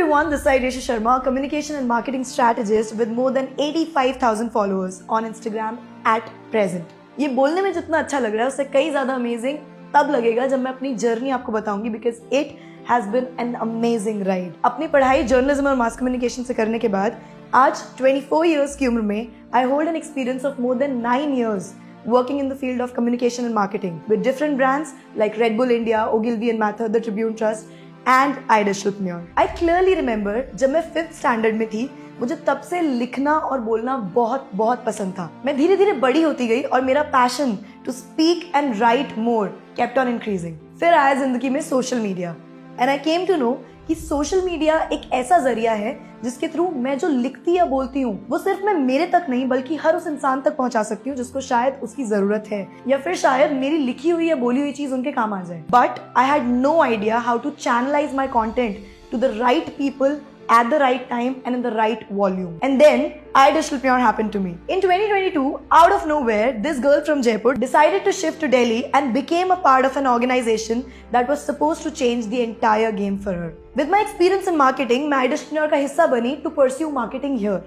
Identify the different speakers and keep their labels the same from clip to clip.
Speaker 1: everyone, this is Resha Sharma, communication and marketing strategist with more than 85,000 followers on Instagram at present. ये बोलने में जितना अच्छा लग रहा है उससे कई ज़्यादा अमेजिंग तब लगेगा जब मैं अपनी जर्नी आपको बताऊंगी because it has been an amazing ride. अपनी पढ़ाई जर्नलिज्म और मास कम्युनिकेशन से करने के बाद आज 24 years की उम्र में I hold an experience of more than 9 years working in the field of communication and marketing with different brands like Red Bull India, Ogilvy and Mather, the Tribune Trust and Ideshulpneur. I clearly remember जब मैं 5th standard में थी मुझे तब से लिखना और बोलना बहुत बहुत पसंद था. मैं धीरे धीरे बड़ी होती गई और मेरा passion to speak and write more kept on increasing. फिर आया जिंदगी में social media and I came to know कि सोशल मीडिया एक ऐसा जरिया है जिसके थ्रू मैं जो लिखती या बोलती हूँ वो सिर्फ मैं मेरे तक नहीं बल्कि हर उस इंसान तक पहुंचा सकती हूँ जिसको शायद उसकी जरूरत है या फिर शायद मेरी लिखी हुई या बोली हुई चीज उनके काम आ जाए. But I had no idea how to channelize my content to the right people at the right time and in the right volume. And then Ideshulpneur happened to me. In 2022, out of nowhere, this girl from Jaipur decided to shift to Delhi and became a part of an organization that was supposed to change the entire game for her. With my experience in marketing, मैं Ideshulpneur का हिस्सा बनी to pursue marketing here.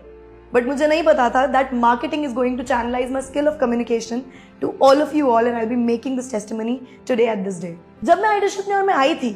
Speaker 1: But मुझे नहीं पता था that marketing is going to channelize my skill of communication to all of you all and I'll be making this testimony today at this day. जब मैं Ideshulpneur में आई थी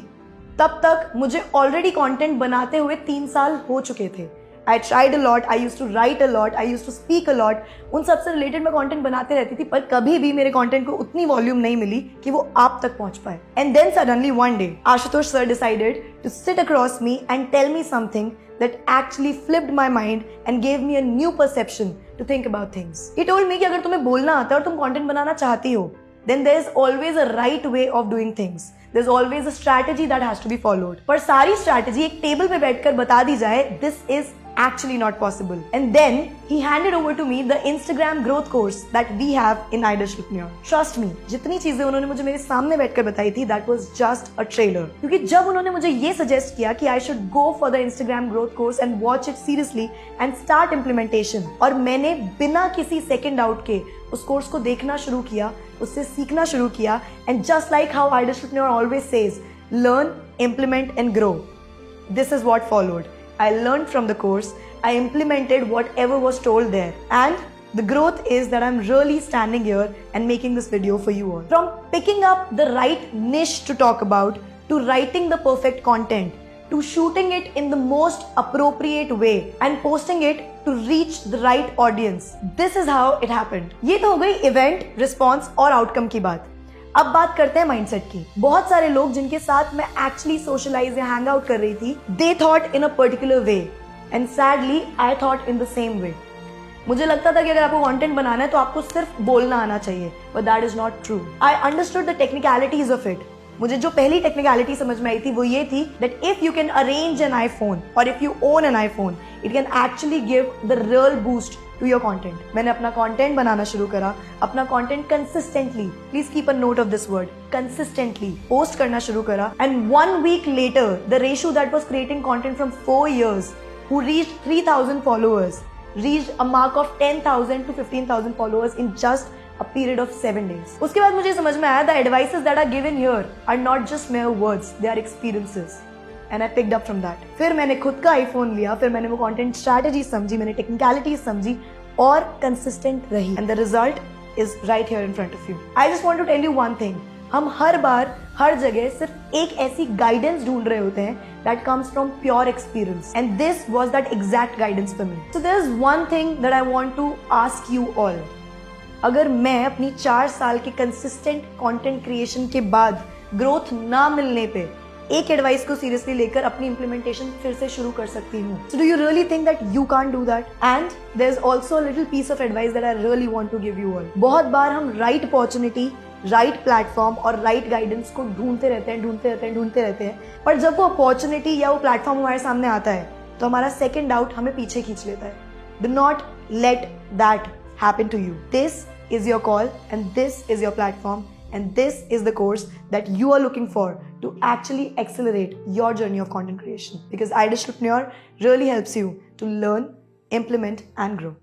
Speaker 1: तब तक मुझे ऑलरेडी कंटेंट बनाते हुए 3 साल हो चुके थे. I tried a lot, I used to write a lot, I used to speak a lot. उन सब से रिलेटेड मैं कंटेंट बनाते रहती थी पर कभी भी मेरे कंटेंट को उतनी वॉल्यूम नहीं मिली कि वो आप तक पहुंच पाए. And then suddenly one day Ashutosh sir decided to sit across me and tell me something that actually flipped my mind and gave me a new perception to think about things. He told me कि अगर तुम्हें बोलना आता है और तुम content बनाना चाहती हो then there is always a right way of doing things. There's always a strategy that has to be followed. पर सारी strategy एक टेबल पे बैठकर बता दी जाए this is actually not possible. And then he handed over to me the Instagram growth course that we have in Ideshulpneur. Trust me, जितनी चीजें उन्होंने मुझे मेरे सामने बैठकर बताई थी that was just a trailer. क्योंकि जब उन्होंने मुझे ये suggest किया कि I should go for the Instagram growth course and watch it seriously and start implementation और मैंने बिना किसी second doubt के उस कोर्स को देखना शुरू किया, उससे सीखना शुरू किया and just like how Ideshulpneur always says, learn, implement and grow. This is what followed. I learned from the course, I implemented whatever was told there and the growth is that I'm really standing here and making this video for you all. From picking up the right niche to talk about, to writing the perfect content, to shooting it in the most appropriate way and posting it to reach the right audience. This is how it happened. ये तो हो गई event, response और outcome की बात. अब बात करते हैं माइंडसेट की. बहुत सारे लोग जिनके साथ मैं एक्चुअली सोशलाइज या हैंग आउट कर रही थी, they thought in a particular way and sadly I thought in the same way. मुझे लगता था कि अगर आपको कंटेंट बनाना है तो आपको सिर्फ बोलना आना चाहिए, but that is not true. I understood the technicalities of it. मुझे जो पहली टेक्निकलिटी समझ में आई थी वो ये थी that if you can arrange an iPhone or if you own an iPhone, it can actually give the real boost to your content. मैंने अपना content बनाना शुरू करा, अपना content consistently, please keep a note of this word, consistently post करना शुरू करा and 1 week later the ratio that was creating content from 4 years who reached 3,000 followers reached a mark of 10,000 to 15,000 followers in just a period of 7 days. उसके बाद मुझे समझ में आया the advices that are given here are not just mere words, they are experiences. And I picked up from that. फिर मैंने खुद का iPhone लिया, फिर मैंने वो content strategy समझी, मैंने technicalities समझी और consistent रही. And the result is right here in front of you. I just want to tell you one thing. हम हर बार हर जगह सिर्फ एक ऐसी guidance ढूंढ रहे होते हैं that comes from pure experience. And this was that exact guidance for me. So there is one thing that I want to ask you all. अगर मैं अपनी 4 साल के कंसिस्टेंट कंटेंट क्रिएशन के बाद ग्रोथ ना मिलने पे एक एडवाइस को सीरियसली लेकर अपनी इंप्लीमेंटेशन फिर से शुरू कर सकती हूँ. So do you really think that you can't do that? And there is also a little piece of advice that I really want to give you all. बहुत बार हम राइट अपॉर्चुनिटी, राइट प्लेटफॉर्म और right guidance को ढूंढते रहते हैं पर जब वो अपॉर्चुनिटी या वो प्लेटफॉर्म हमारे सामने आता है तो हमारा सेकेंड डाउट हमें पीछे खींच लेता है. Do not let that happen to you. This is your call and this is your platform and this is the course that you are looking for to actually accelerate your journey of content creation because Ideshulpneur really helps you to learn, implement and grow.